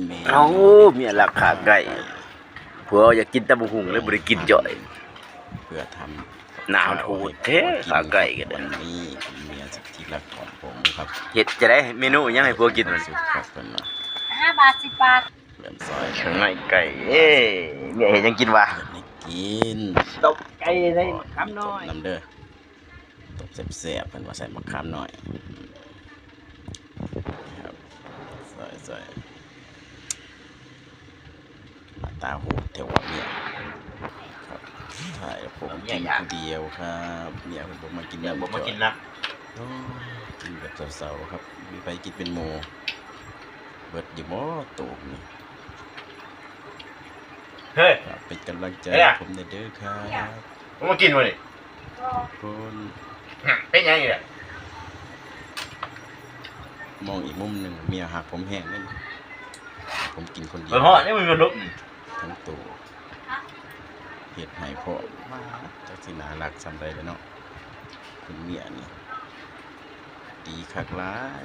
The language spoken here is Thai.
เมเอานูเมียรักขาไก่ผัวอยากกินตำบักหุ่งเลยบ่ได้กินจ่อยเพื่อทำหนาวโทษแท้ขาไก่ก็ได้ วันนี้เมียสุดที่รักของผมครับ เฮ็ดจะได้เมนูอิหยังให้ผัวกินมัน สุดครับเป็นเนาะ 5 บาท 10 บาท เริ่มซอย ข้างในไก่เอ้เมียเฮ็ดหยังกินวะ เริ่มให้กิน ตบไก่ได้คำน้อย น้ำเด้อตบแซ่บๆเพิ่นว่าใส่มะขามหน่อยครับซอยหน้าตาโหดเทวะเมียครับถ่ายผมกินคนเดียวครับเมียผมมากิน เดี๋ยว น้ำ ผมมากิน จ่อย นะ โอ้กินแบบเสาๆครับมีไปกินเป็นโมเบิดอยู่บ่ตูมนี่ เฮ้ย ครับเป็นกำลังใจ เฮ้ย ให้ผมเด้อครับ ผมมากินบ่นี่ คน เป็นหยังอีกอ่ะ มองอีกมุมหนึ่งเมียหักผมแห้งเลยผมกินคนเดีย บ่ ว ฮอดนี่มันบ่ลุก ทั้งตัวเห็ดให้พ่อมาจากสินารักสำไรแล้วเนาะคุณเมียนี่ดีคักหลาย